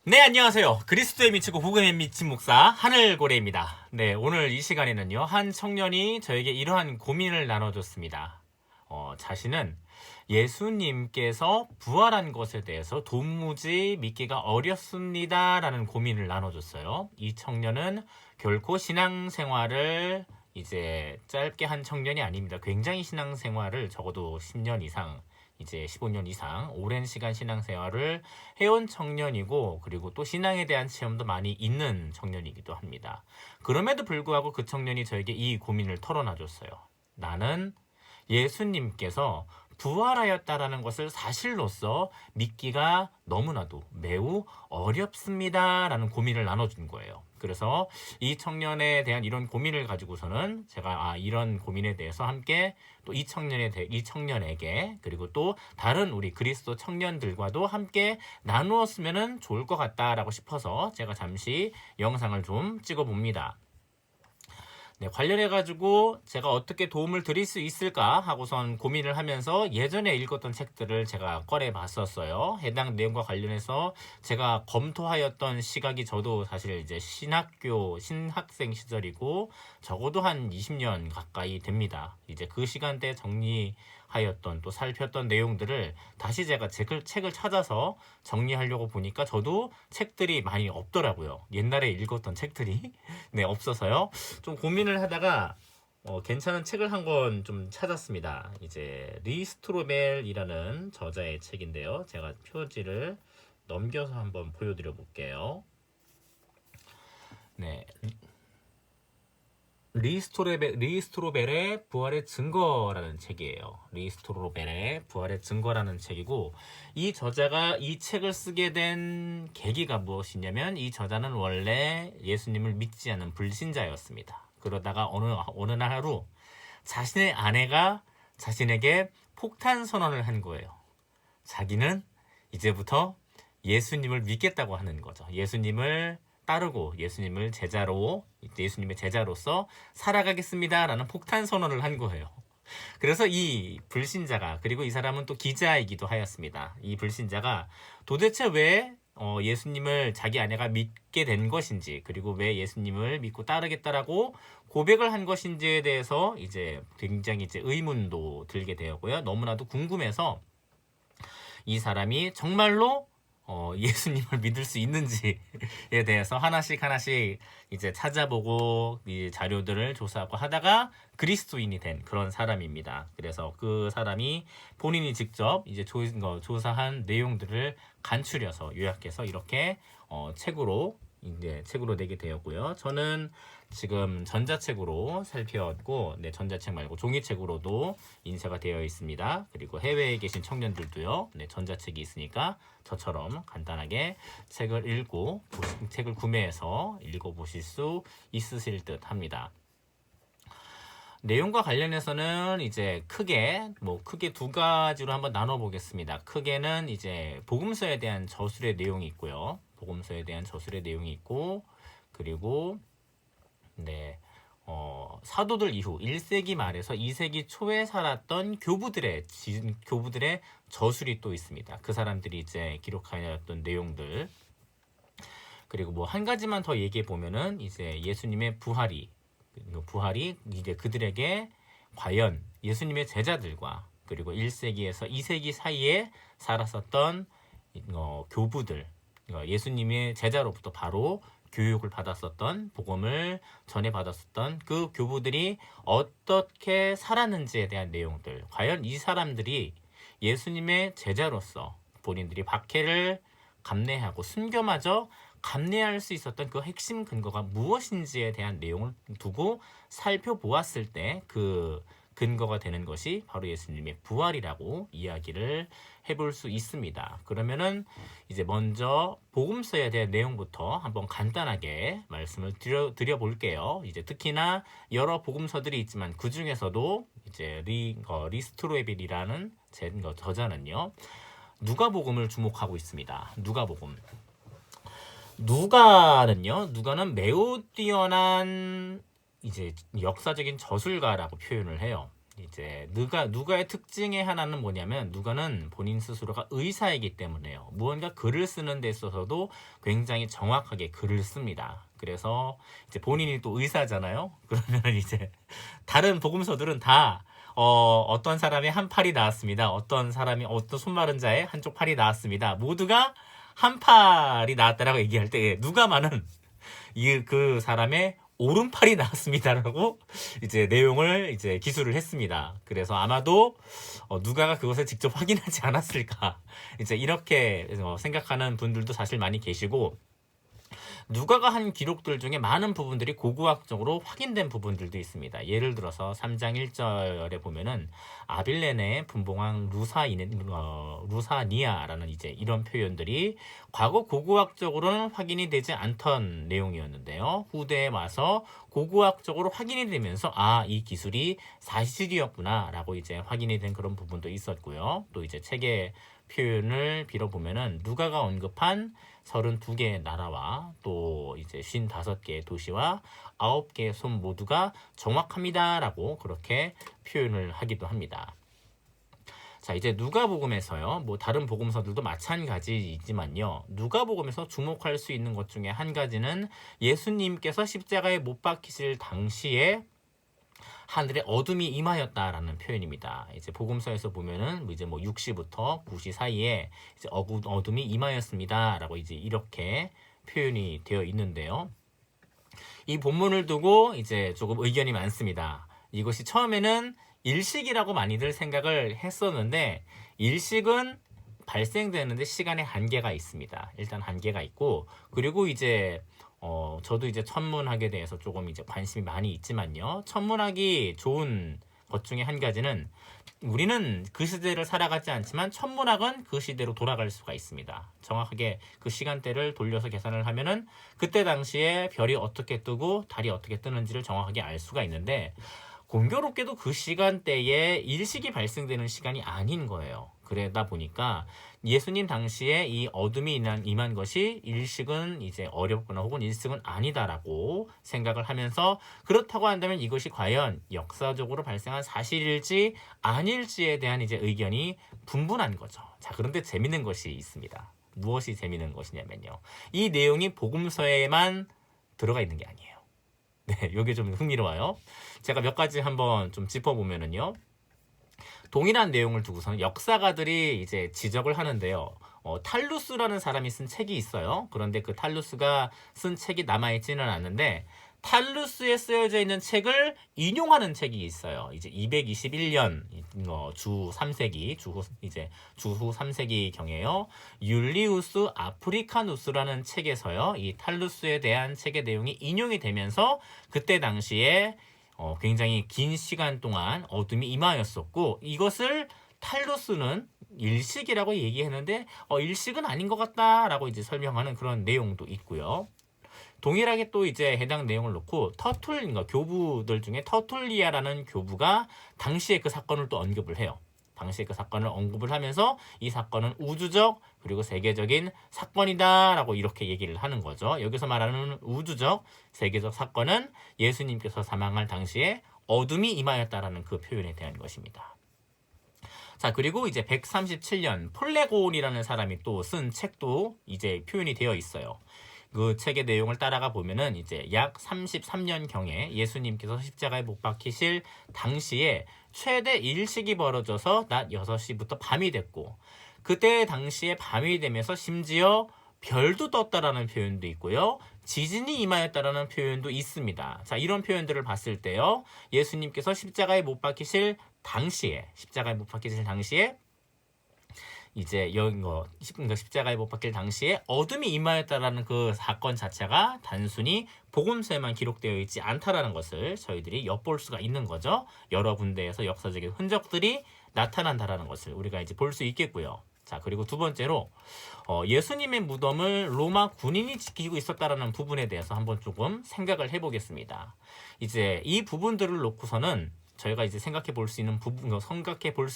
네, 안녕하세요. 그리스도에 미치고 복음에 미친 목사 하늘고래입니다. 네, 오늘 이 시간에는요, 한 청년이 저에게 이러한 고민을 나눠줬습니다. 자신은 예수님께서 부활한 것에 대해서 도무지 믿기가 어렵습니다. 라는 고민을 나눠줬어요. 이 청년은 결코 신앙생활을 이제 짧게 한 청년이 아닙니다. 굉장히 신앙생활을 적어도 10년 이상 이제 15년 이상 오랜 시간 신앙생활을 해온 청년이고, 그리고 또 신앙에 대한 체험도 많이 있는 청년이기도 합니다. 그럼에도 불구하고 그 청년이 저에게 이 고민을 털어놔줬어요. 나는 예수님께서 부활하였다라는 것을 사실로서 믿기가 너무나도 매우 어렵습니다. 라는 고민을 나눠준 거예요. 그래서 이 청년에 대한 이런 고민을 가지고서는 제가 이런 고민에 대해서 함께 또 이 청년에게 그리고 또 다른 우리 그리스도 청년들과도 함께 나누었으면 좋을 것 같다라고 싶어서 제가 잠시 영상을 좀 찍어봅니다. 네, 관련해가지고 제가 어떻게 도움을 드릴 수 있을까 하고선 고민을 하면서 예전에 읽었던 책들을 제가 꺼내 봤었어요. 해당 내용과 관련해서 제가 검토하였던 시각이 저도 사실 이제 신학생 시절이고 적어도 한 20년 가까이 됩니다. 이제 그 시간대 정리하였던 또 살폈던 내용들을 다시 제가 책을 찾아서 정리하려고 보니까 저도 책들이 많이 없더라고요. 옛날에 읽었던 책들이 네, 없어서요. 좀 고민을 하다가 괜찮은 책을 한 권 좀 찾았습니다. 이제 리스트로멜이라는 저자의 책인데요. 제가 표지를 넘겨서 한번 보여드려 볼게요. 네, 리스토로벨의 부활의 증거라는 책이에요. 리스토로벨의 부활의 증거라는 책이고, 이 저자가 이 책을 쓰게 된 계기가 무엇이냐면, 이 저자는 원래 예수님을 믿지 않는 불신자였습니다. 그러다가 어느 날 하루 자신의 아내가 자신에게 폭탄 선언을 한 거예요. 자기는 이제부터 예수님을 믿겠다고 하는 거죠. 예수님을 따르고 예수님의 제자로서 살아가겠습니다라는 폭탄 선언을 한 거예요. 그래서 이 불신자가, 그리고 이 사람은 또 기자이기도 하였습니다. 이 불신자가 도대체 왜 예수님을 자기 아내가 믿게 된 것인지, 그리고 왜 예수님을 믿고 따르겠다라고 고백을 한 것인지에 대해서 이제 굉장히 이제 의문도 들게 되었고요. 너무나도 궁금해서 이 사람이 정말로 예수님을 믿을 수 있는지에 대해서 하나씩 이제 찾아보고 이 자료들을 조사하고 하다가 그리스도인이 된 그런 사람입니다. 그래서 그 사람이 본인이 직접 이제 조사한 내용들을 간추려서 요약해서 이렇게 책으로 내게 되었고요. 저는 지금 전자책으로 살펴왔고, 전자책 말고 종이책으로도 인쇄가 되어 있습니다. 그리고 해외에 계신 청년들도요, 전자책이 있으니까 저처럼 간단하게 책을 구매해서 읽어보실 수 있으실 듯 합니다. 내용과 관련해서는 이제 크게 두 가지로 한번 나눠보겠습니다. 크게는 이제 복음서에 대한 저술의 내용이 있고요. 복음서에 대한 저술의 내용이 있고, 그리고 사도들 이후 1세기 말에서 2세기 초에 살았던 교부들의 저술이 또 있습니다. 그 사람들이 이제 기록하였던 내용들. 그리고 한 가지만 더 얘기해 보면은 이제 예수님의 부활이 이제 그들에게 과연 예수님의 제자들과 그리고 1세기에서 2세기 사이에 살았었던 교부들, 예수님의 제자로부터 바로 교육을 받았었던, 복음을 전해받았었던 그 교부들이 어떻게 살았는지에 대한 내용들, 과연 이 사람들이 예수님의 제자로서 본인들이 박해를 감내하고 순교마저 감내할 수 있었던 그 핵심 근거가 무엇인지에 대한 내용을 두고 살펴보았을 때 그 근거가 되는 것이 바로 예수님의 부활이라고 이야기를 해볼 수 있습니다. 그러면은 이제 먼저 복음서에 대한 내용부터 한번 간단하게 말씀을 드려볼게요. 이제 특히나 여러 복음서들이 있지만 그 중에서도 이제 리스트로벨이라는 저자는요, 누가복음을 주목하고 있습니다. 누가는 매우 뛰어난 이제 역사적인 저술가라고 표현을 해요. 이제 누가의 특징의 하나는 뭐냐면 누가는 본인 스스로가 의사이기 때문에요. 무언가 글을 쓰는 데 있어서도 굉장히 정확하게 글을 씁니다. 그래서 이제 본인이 또 의사잖아요. 그러면 이제 다른 복음서들은 다 어떤 사람이 한 팔이 나왔습니다. 어떤 사람이 어떤 손마른 자의 한쪽 팔이 나왔습니다. 모두가 한 팔이 나왔다라고 얘기할 때 누가만은 그 사람의 오른팔이 나왔습니다라고 이제 내용을 이제 기술을 했습니다. 그래서 아마도 누가가 그것을 직접 확인하지 않았을까 이제 이렇게 생각하는 분들도 사실 많이 계시고, 누가가 한 기록들 중에 많은 부분들이 고고학적으로 확인된 부분들도 있습니다. 예를 들어서 3장 1절에 보면은 아빌레네 분봉왕 루사니아라는 이제 이런 표현들이 과거 고고학적으로는 확인이 되지 않던 내용이었는데요. 후대에 와서 고고학적으로 확인이 되면서 이 기술이 사실이었구나라고 이제 확인이 된 그런 부분도 있었고요. 또 이제 책의 표현을 빌어보면은 누가가 언급한 32개의 나라와 또 이제 55개의 도시와 9개의 손 모두가 정확합니다라고 그렇게 표현을 하기도 합니다. 자, 이제 누가복음에서요. 뭐 다른 복음서들도 마찬가지이지만요. 누가복음에서 주목할 수 있는 것 중에 한 가지는 예수님께서 십자가에 못 박히실 당시에 하늘에 어둠이 임하였다라는 표현입니다. 이제 복음서에서 보면은 이제 뭐 6시부터 9시 사이에 이제 어둠이 임하였습니다라고 이제 이렇게 표현이 되어 있는데요. 이 본문을 두고 이제 조금 의견이 많습니다. 이것이 처음에는 일식이라고 많이들 생각을 했었는데, 일식은 발생되는데 시간의 한계가 있습니다. 일단 한계가 있고, 그리고 이제 저도 이제 천문학에 대해서 조금 이제 관심이 많이 있지만요. 천문학이 좋은 것 중에 한 가지는 우리는 그 시대를 살아가지 않지만 천문학은 그 시대로 돌아갈 수가 있습니다. 정확하게 그 시간대를 돌려서 계산을 하면은 그때 당시에 별이 어떻게 뜨고 달이 어떻게 뜨는지를 정확하게 알 수가 있는데, 공교롭게도 그 시간대에 일식이 발생되는 시간이 아닌 거예요. 그러다 보니까 예수님 당시에 이 어둠이 임한 것이 일식은 이제 어렵거나 혹은 일식은 아니다라고 생각을 하면서, 그렇다고 한다면 이것이 과연 역사적으로 발생한 사실일지 아닐지에 대한 이제 의견이 분분한 거죠. 자, 그런데 재밌는 것이 있습니다. 무엇이 재밌는 것이냐면요. 이 내용이 복음서에만 들어가 있는 게 아니에요. 네, 이게 좀 흥미로워요. 제가 몇 가지 한번 좀 짚어보면은요. 동일한 내용을 두고서는 역사가들이 이제 지적을 하는데요. 탈루스라는 사람이 쓴 책이 있어요. 그런데 그 탈루스가 쓴 책이 남아있지는 않는데, 탈루스에 쓰여져 있는 책을 인용하는 책이 있어요. 이제 221년 주 3세기 주후 3세기 경에요. 율리우스 아프리카누스라는 책에서요. 이 탈루스에 대한 책의 내용이 인용이 되면서 그때 당시에 굉장히 긴 시간 동안 어둠이 임하였었고, 이것을 탈루스는 일식이라고 얘기했는데 일식은 아닌 것 같다라고 이제 설명하는 그런 내용도 있고요. 동일하게 또 이제 해당 내용을 놓고 교부들 중에 터툴리아라는 교부가 당시에 그 사건을 또 언급을 해요. 당시에 그 사건을 언급을 하면서 이 사건은 우주적 그리고 세계적인 사건이다라고 이렇게 얘기를 하는 거죠. 여기서 말하는 우주적 세계적 사건은 예수님께서 사망할 당시에 어둠이 임하였다라는 그 표현에 대한 것입니다. 자, 그리고 이제 137년 폴레곤이라는 사람이 또 쓴 책도 이제 표현이 되어 있어요. 그 책의 내용을 따라가 보면은 이제 약 33년 경에 예수님께서 십자가에 못 박히실 당시에 최대 일식이 벌어져서 낮 6시부터 밤이 됐고, 그때 당시에 밤이 되면서 심지어 별도 떴다라는 표현도 있고요. 지진이 임하였다라는 표현도 있습니다. 자, 이런 표현들을 봤을 때요. 예수님께서 십자가에 못 박히실 당시에 이제 십자가에 못 박힐 당시에 어둠이 임하였다라는 그 사건 자체가 단순히 복음서에만 기록되어 있지 않다라는 것을 저희들이 엿볼 수가 있는 거죠. 여러 군데에서 역사적인 흔적들이 나타난다라는 것을 우리가 이제 볼 수 있겠고요. 자, 그리고 두 번째로 예수님의 무덤을 로마 군인이 지키고 있었다라는 부분에 대해서 한번 조금 생각을 해보겠습니다. 이제 이 부분들을 놓고서는 저희가 이제 생각해 볼 수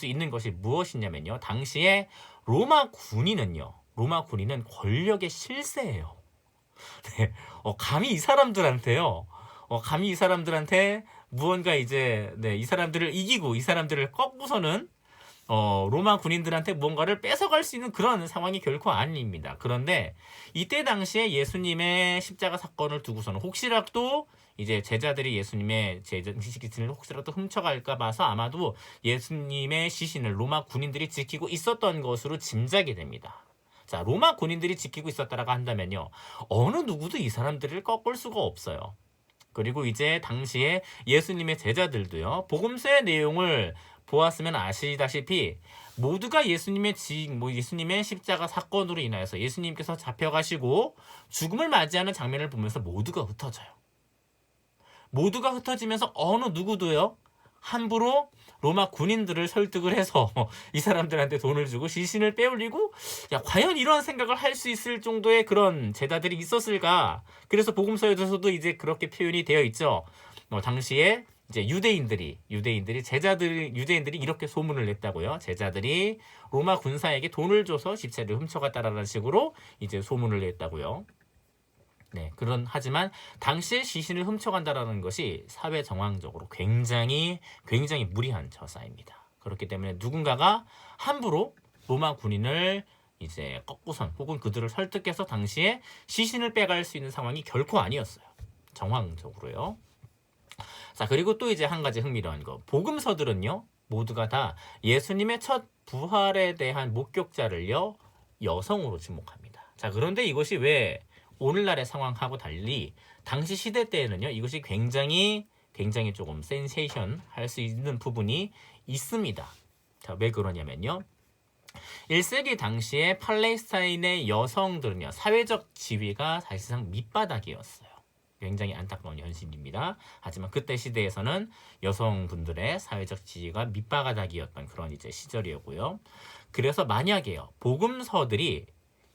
있는 것이 무엇이냐면요. 당시에 로마 군인은 권력의 실세예요. 네, 감히 이 사람들한테 무언가 이제 이 사람들을 이기고 이 사람들을 꺾고서는 로마 군인들한테 무언가를 뺏어갈 수 있는 그런 상황이 결코 아닙니다. 그런데 이때 당시에 예수님의 십자가 사건을 두고서는 혹시라도 이제 제자들이 예수님의 시신을 혹시라도 훔쳐갈까 봐서 아마도 예수님의 시신을 로마 군인들이 지키고 있었던 것으로 짐작이 됩니다. 자, 로마 군인들이 지키고 있었다라고 한다면요, 어느 누구도 이 사람들을 꺾을 수가 없어요. 그리고 이제 당시에 예수님의 제자들도요, 복음서의 내용을 보았으면 아시다시피 모두가 예수님의 예수님의 십자가 사건으로 인하여서 예수님께서 잡혀가시고 죽음을 맞이하는 장면을 보면서 모두가 흩어져요. 모두가 흩어지면서 어느 누구도요, 함부로 로마 군인들을 설득을 해서 이 사람들한테 돈을 주고 시신을 빼올리고, 야, 과연 이런 생각을 할 수 있을 정도의 그런 제자들이 있었을까? 그래서 복음서에서도 이제 그렇게 표현이 되어 있죠. 당시에 이제 유대인들이 이렇게 소문을 냈다고요. 제자들이 로마 군사에게 돈을 줘서 십자를 훔쳐갔다라는 식으로 이제 소문을 냈다고요. 네, 하지만 당시에 시신을 훔쳐간다라는 것이 사회 정황적으로 굉장히 무리한 처사입니다. 그렇기 때문에 누군가가 함부로 로마 군인을 이제 꺾고선 혹은 그들을 설득해서 당시에 시신을 빼갈 수 있는 상황이 결코 아니었어요. 정황적으로요. 자, 그리고 또 이제 한 가지 흥미로운 거. 복음서들은요, 모두가 다 예수님의 첫 부활에 대한 목격자를요, 여성으로 지목합니다. 자, 그런데 이것이 왜 오늘날의 상황하고 달리 당시 시대 때에는요, 이것이 굉장히 조금 센세이션 할 수 있는 부분이 있습니다. 자, 왜 그러냐면요, 1세기 당시에 팔레스타인의 여성들은요, 사회적 지위가 사실상 밑바닥이었어요. 굉장히 안타까운 현실입니다. 하지만 그때 시대에서는 여성분들의 사회적 지위가 밑바닥이었던 그런 이제 시절이었고요. 그래서 만약에요, 복음서들이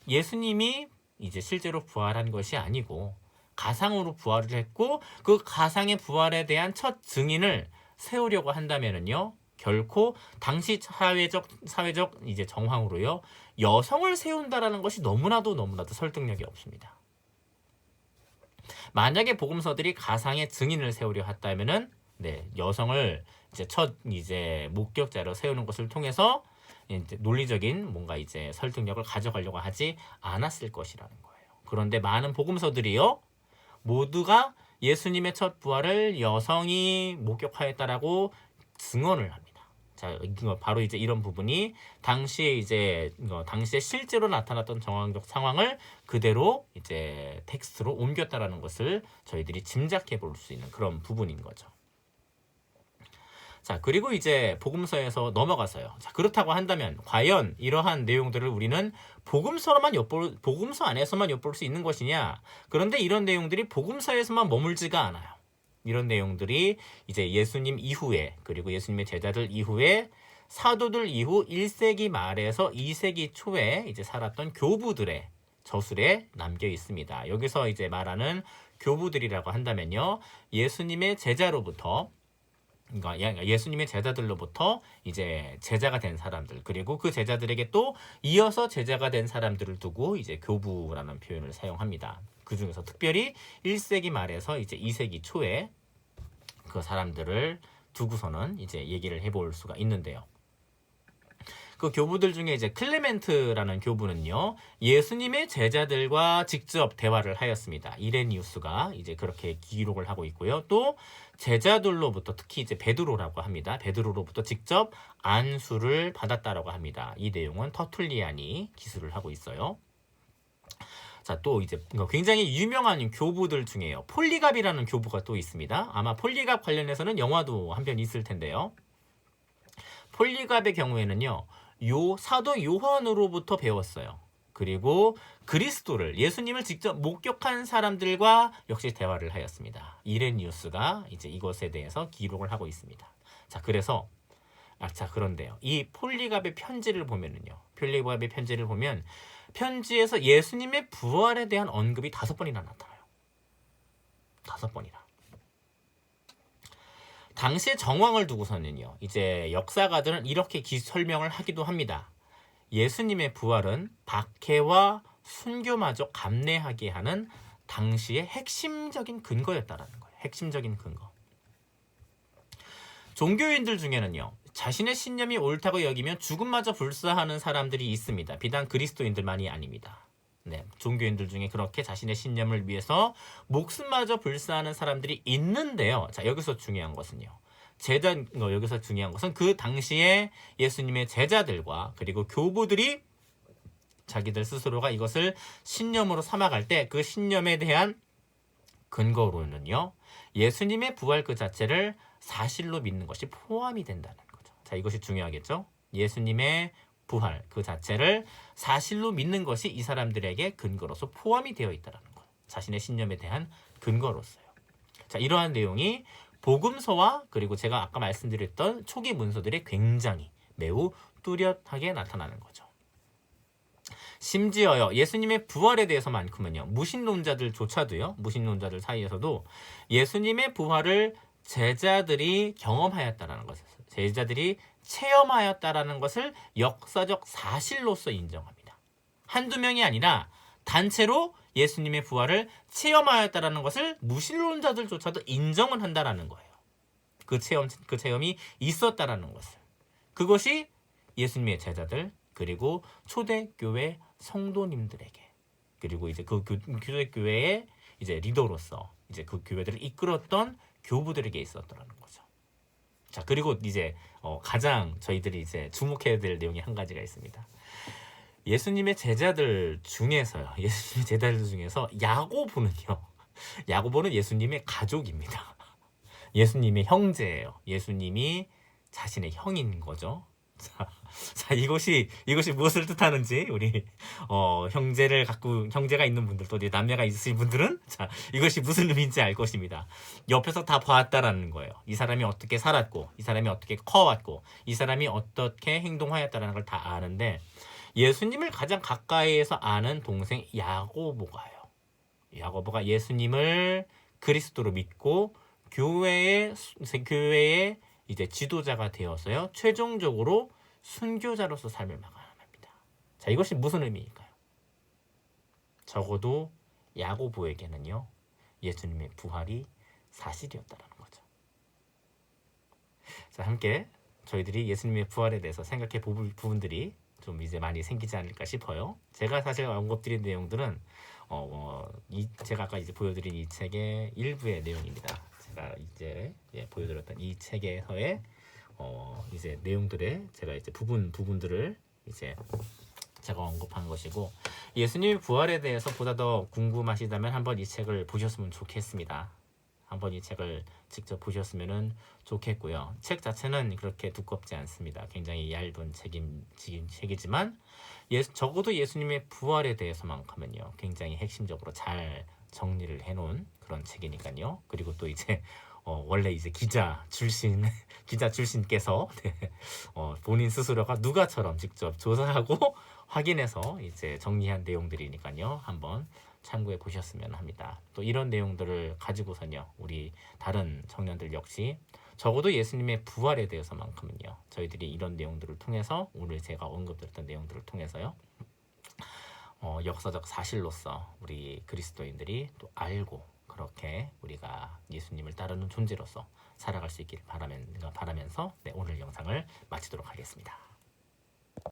예수님이 이제 실제로 부활한 것이 아니고 가상으로 부활을 했고 그 가상의 부활에 대한 첫 증인을 세우려고 한다면은요, 결코 당시 사회적 이제 정황으로요, 여성을 세운다라는 것이 너무나도 설득력이 없습니다. 만약에 복음서들이 가상의 증인을 세우려 했다면은 여성을 이제 첫 이제 목격자로 세우는 것을 통해서 이제 논리적인 뭔가 이제 설득력을 가져가려고 하지 않았을 것이라는 거예요. 그런데 많은 복음서들이요, 모두가 예수님의 첫 부활을 여성이 목격하였다라고 증언을 합니다. 자, 바로 이제 이런 부분이 당시에 실제로 나타났던 정황적 상황을 그대로 이제 텍스트로 옮겼다라는 것을 저희들이 짐작해 볼 수 있는 그런 부분인 거죠. 자, 그리고 이제 복음서에서 넘어가서요. 자, 그렇다고 한다면 과연 이러한 내용들을 우리는 복음서 안에서만 엿볼 수 있는 것이냐? 그런데 이런 내용들이 복음서에서만 머물지가 않아요. 이런 내용들이 이제 예수님 이후에, 그리고 예수님의 제자들 이후에, 사도들 이후 1세기 말에서 2세기 초에 이제 살았던 교부들의 저술에 남겨 있습니다. 여기서 이제 말하는 교부들이라고 한다면요, 예수님의 제자로부터, 그러니까 예수님의 제자들로부터 이제 제자가 된 사람들, 그리고 그 제자들에게 또 이어서 제자가 된 사람들을 두고 이제 교부라는 표현을 사용합니다. 그 중에서 특별히 1세기 말에서 이제 2세기 초에 그 사람들을 두고서는 이제 얘기를 해볼 수가 있는데요. 그 교부들 중에 이제 클레멘트라는 교부는요, 예수님의 제자들과 직접 대화를 하였습니다. 이레니우스가 이제 그렇게 기록을 하고 있고요. 또 제자들로부터, 특히 이제 베드로라고 합니다. 베드로로부터 직접 안수를 받았다라고 합니다. 이 내용은 터툴리안이 기술을 하고 있어요. 자, 또 이제 굉장히 유명한 교부들 중에요, 폴리갑이라는 교부가 또 있습니다. 아마 폴리갑 관련해서는 영화도 한 편 있을 텐데요. 폴리갑의 경우에는요, 사도 요한으로부터 배웠어요. 그리고 그리스도를, 예수님을 직접 목격한 사람들과 역시 대화를 하였습니다. 이레니우스가 이제 이것에 대해서 기록을 하고 있습니다. 자, 그런데요, 이 폴리갑의 편지를 보면 편지에서 예수님의 부활에 대한 언급이 5번이나 나타나요. 5번이나. 당시의 정황을 두고서는요, 이제 역사가들은 이렇게 설명을 하기도 합니다. 예수님의 부활은 박해와 순교마저 감내하게 하는 당시의 핵심적인 근거였다라는 거예요. 핵심적인 근거. 종교인들 중에는요, 자신의 신념이 옳다고 여기면 죽음마저 불사하는 사람들이 있습니다. 비단 그리스도인들만이 아닙니다. 네, 종교인들 중에 그렇게 자신의 신념을 위해서 목숨마저 불사하는 사람들이 있는데요. 자, 여기서 중요한 것은요. 여기서 중요한 것은 그 당시에 예수님의 제자들과 그리고 교부들이 자기들 스스로가 이것을 신념으로 삼아갈 때 그 신념에 대한 근거로는요, 예수님의 부활 그 자체를 사실로 믿는 것이 포함이 된다는 거죠. 자, 이것이 중요하겠죠? 예수님의 부활 그 자체를 사실로 믿는 것이 이 사람들에게 근거로서 포함이 되어 있다는 것. 자신의 신념에 대한 근거로서요. 자, 이러한 내용이 복음서와 그리고 제가 아까 말씀드렸던 초기 문서들이 굉장히 매우 뚜렷하게 나타나는 거죠. 심지어요, 예수님의 부활에 대해서만큼은요, 무신론자들조차도요, 무신론자들 사이에서도 예수님의 부활을 제자들이 경험하였다라는 것을, 제자들이 체험하였다라는 것을 역사적 사실로서 인정합니다. 한두 명이 아니라 단체로 예수님의 부활을 체험하였다라는 것을 무신론자들조차도 인정을 한다라는 거예요. 그 체험이 있었다라는 것을. 그것이 예수님의 제자들, 그리고 초대교회 성도님들에게, 그리고 이제 그 초대교회의 이제 리더로서 이제 그 교회들을 이끌었던 교부들에게 있었더라는 거죠. 자, 그리고 이제 가장 저희들이 이제 주목해야 될 내용이 한 가지가 있습니다. 예수님의 제자들 중에서 야고보는요. 야고보는 예수님의 가족입니다. 예수님의 형제예요. 예수님이 자신의 형인 거죠. 자, 이것이 무엇을 뜻하는지 우리 형제가 있는 분들, 또 남매가 있으신 분들은 자, 이것이 무슨 의미인지 알 것입니다. 옆에서 다 봤다라는 거예요. 이 사람이 어떻게 살았고, 이 사람이 어떻게 커왔고, 이 사람이 어떻게 행동하였다라는 걸 다 아는데, 예수님을 가장 가까이에서 아는 동생 야고보가요. 야고보가 예수님을 그리스도로 믿고 교회의 이제 지도자가 되어서요, 최종적으로 순교자로서 삶을 마감합니다. 자, 이것이 무슨 의미일까요? 적어도 야고보에게는요, 예수님의 부활이 사실이었다는 거죠. 자, 함께 저희들이 예수님의 부활에 대해서 생각해 볼 부분들이 좀 이제 많이 생기지 않을까 싶어요. 제가 사실 언급드린 내용들은 제가 아까 이제 보여드린 이 책의 일부의 내용입니다. 제가 이제 보여드렸던 이 책에서의 이제 내용들의 제가 이제 부분들을 이제 제가 언급한 것이고, 예수님의 부활에 대해서 보다 더 궁금하시다면 한번 이 책을 보셨으면 좋겠습니다. 한번 이 책을 직접 보셨으면 좋겠고요. 책 자체는 그렇게 두껍지 않습니다. 굉장히 얇은 책이지만 적어도 예수님의 부활에 대해서만큼은요, 굉장히 핵심적으로 잘 정리를 해놓은 그런 책이니까요. 그리고 또 이제 원래 이제 기자 출신께서 본인 스스로가 누가처럼 직접 조사하고 확인해서 이제 정리한 내용들이니까요. 한번 참고해 보셨으면 합니다. 또 이런 내용들을 가지고서는요, 우리 다른 청년들 역시 적어도 예수님의 부활에 대해서만큼은요, 저희들이 이런 내용들을 통해서, 오늘 제가 언급드렸던 내용들을 통해서요, 역사적 사실로서 우리 그리스도인들이 또 알고 그렇게 우리가 예수님을 따르는 존재로서 살아갈 수 있기를 바라면서 오늘 영상을 마치도록 하겠습니다.